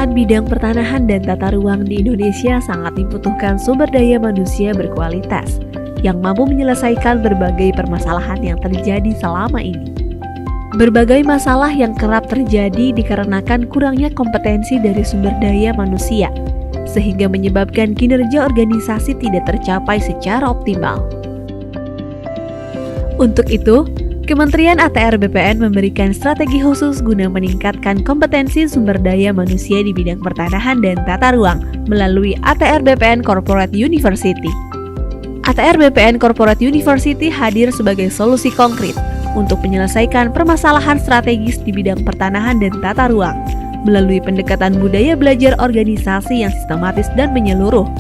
pemetaan bidang pertanahan dan tata ruang di Indonesia sangat dibutuhkan sumber daya manusia berkualitas yang mampu menyelesaikan berbagai permasalahan yang terjadi selama ini. Berbagai masalah yang kerap terjadi dikarenakan kurangnya kompetensi dari sumber daya manusia, sehingga menyebabkan kinerja organisasi tidak tercapai secara optimal. Untuk itu, Kementerian ATR BPN memberikan strategi khusus guna meningkatkan kompetensi sumber daya manusia di bidang pertanahan dan tata ruang melalui ATR BPN Corporate University. ATR BPN Corporate University hadir sebagai solusi konkret untuk menyelesaikan permasalahan strategis di bidang pertanahan dan tata ruang melalui pendekatan budaya belajar organisasi yang sistematis dan menyeluruh,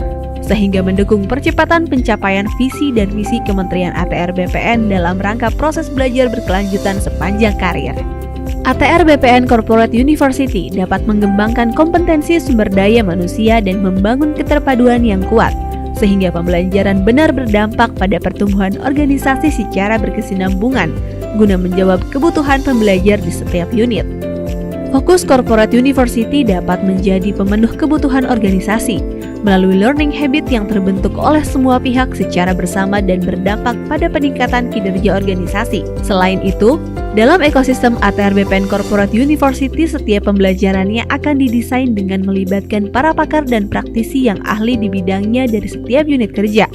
sehingga mendukung percepatan pencapaian visi dan misi Kementerian ATR BPN dalam rangka proses belajar berkelanjutan sepanjang karir. ATR BPN Corporate University dapat mengembangkan kompetensi sumber daya manusia dan membangun keterpaduan yang kuat, sehingga pembelajaran benar berdampak pada pertumbuhan organisasi secara berkesinambungan, guna menjawab kebutuhan pembelajar di setiap unit. Fokus Corporate University dapat menjadi pemenuh kebutuhan organisasi melalui learning habit yang terbentuk oleh semua pihak secara bersama dan berdampak pada peningkatan kinerja organisasi. Selain itu, dalam ekosistem ATR BPN Corporate University, setiap pembelajarannya akan didesain dengan melibatkan para pakar dan praktisi yang ahli di bidangnya dari setiap unit kerja,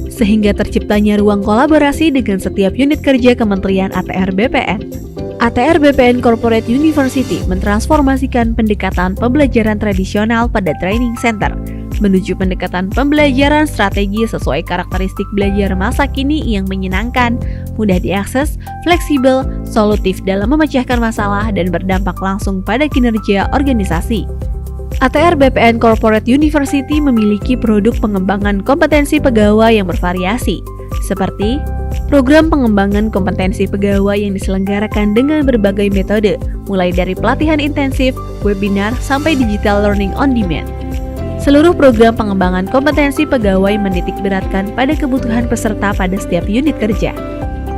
sehingga terciptanya ruang kolaborasi dengan setiap unit kerja Kementerian ATR BPN. ATR BPN Corporate University mentransformasikan pendekatan pembelajaran tradisional pada training center menuju pendekatan pembelajaran strategi sesuai karakteristik belajar masa kini yang menyenangkan, mudah diakses, fleksibel, solutif dalam memecahkan masalah dan berdampak langsung pada kinerja organisasi. ATR BPN Corporate University memiliki produk pengembangan kompetensi pegawai yang bervariasi, seperti program pengembangan kompetensi pegawai yang diselenggarakan dengan berbagai metode, mulai dari pelatihan intensif, webinar, sampai digital learning on demand. Seluruh program pengembangan kompetensi pegawai menitik beratkan pada kebutuhan peserta pada setiap unit kerja.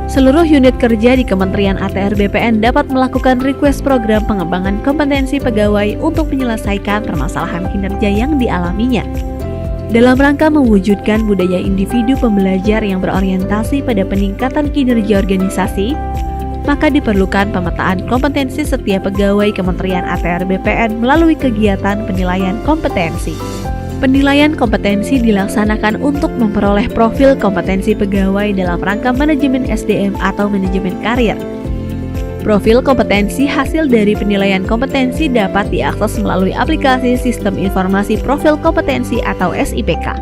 Seluruh unit kerja di Kementerian ATR BPN dapat melakukan request program pengembangan kompetensi pegawai untuk menyelesaikan permasalahan kinerja yang dialaminya. Dalam rangka mewujudkan budaya individu pembelajar yang berorientasi pada peningkatan kinerja organisasi, maka diperlukan pemetaan kompetensi setiap pegawai Kementerian ATR BPN melalui kegiatan penilaian kompetensi. Penilaian kompetensi dilaksanakan untuk memperoleh profil kompetensi pegawai dalam rangka manajemen SDM atau manajemen karir. Profil kompetensi hasil dari penilaian kompetensi dapat diakses melalui aplikasi Sistem Informasi Profil Kompetensi atau SIPK.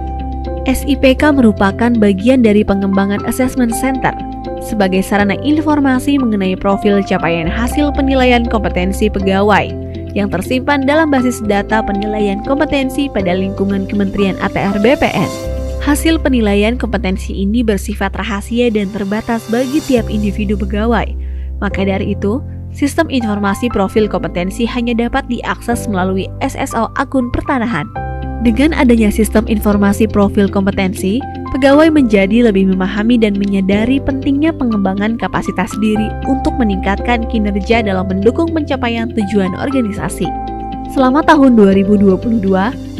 SIPK merupakan bagian dari pengembangan Assessment Center sebagai sarana informasi mengenai profil capaian hasil penilaian kompetensi pegawai yang tersimpan dalam basis data penilaian kompetensi pada lingkungan Kementerian ATR BPN. Hasil penilaian kompetensi ini bersifat rahasia dan terbatas bagi tiap individu pegawai. Maka dari itu, sistem informasi profil kompetensi hanya dapat diakses melalui SSO akun pertanahan. Dengan adanya sistem informasi profil kompetensi, pegawai menjadi lebih memahami dan menyadari pentingnya pengembangan kapasitas diri untuk meningkatkan kinerja dalam mendukung pencapaian tujuan organisasi. Selama tahun 2022,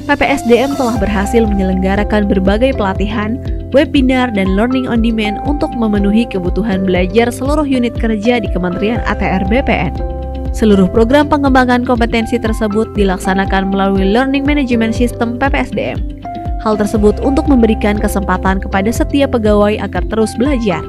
PPSDM telah berhasil menyelenggarakan berbagai pelatihan, webinar, dan learning on demand untuk memenuhi kebutuhan belajar seluruh unit kerja di Kementerian ATR BPN. Seluruh program pengembangan kompetensi tersebut dilaksanakan melalui Learning Management System PPSDM. Hal tersebut untuk memberikan kesempatan kepada setiap pegawai agar terus belajar.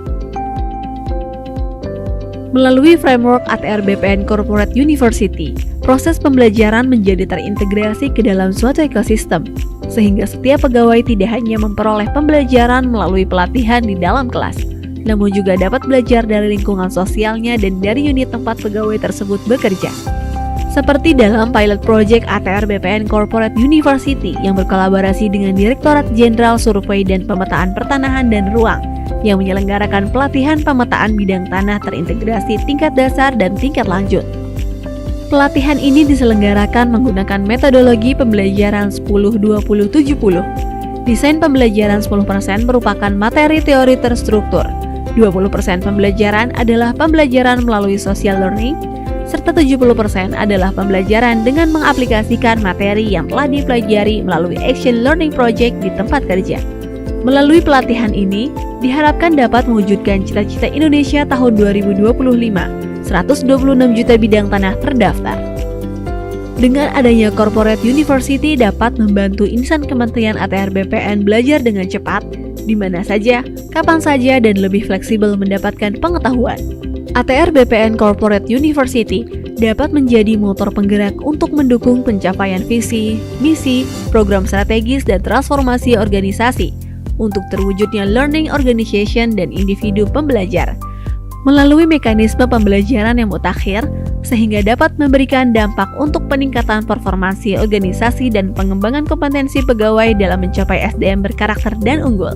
Melalui framework ATR BPN Corporate University, proses pembelajaran menjadi terintegrasi ke dalam suatu ekosistem, sehingga setiap pegawai tidak hanya memperoleh pembelajaran melalui pelatihan di dalam kelas, namun juga dapat belajar dari lingkungan sosialnya dan dari unit tempat pegawai tersebut bekerja. Seperti dalam pilot project ATR BPN Corporate University yang berkolaborasi dengan Direktorat Jenderal Survei dan Pemetaan Pertanahan dan Ruang yang menyelenggarakan pelatihan pemetaan bidang tanah terintegrasi tingkat dasar dan tingkat lanjut. Pelatihan ini diselenggarakan menggunakan metodologi pembelajaran 10-20-70. Desain pembelajaran 10% merupakan materi teori terstruktur, 20% pembelajaran adalah pembelajaran melalui social learning, serta 70% adalah pembelajaran dengan mengaplikasikan materi yang telah dipelajari melalui Action Learning Project di tempat kerja. Melalui pelatihan ini, diharapkan dapat mewujudkan cita-cita Indonesia tahun 2025, 126 juta bidang tanah terdaftar. Dengan adanya Corporate University dapat membantu insan Kementerian ATR BPN belajar dengan cepat, di mana saja, kapan saja, dan lebih fleksibel mendapatkan pengetahuan. ATR BPN Corporate University dapat menjadi motor penggerak untuk mendukung pencapaian visi, misi, program strategis, dan transformasi organisasi untuk terwujudnya learning organization dan individu pembelajar melalui mekanisme pembelajaran yang mutakhir sehingga dapat memberikan dampak untuk peningkatan performansi organisasi dan pengembangan kompetensi pegawai dalam mencapai SDM berkarakter dan unggul.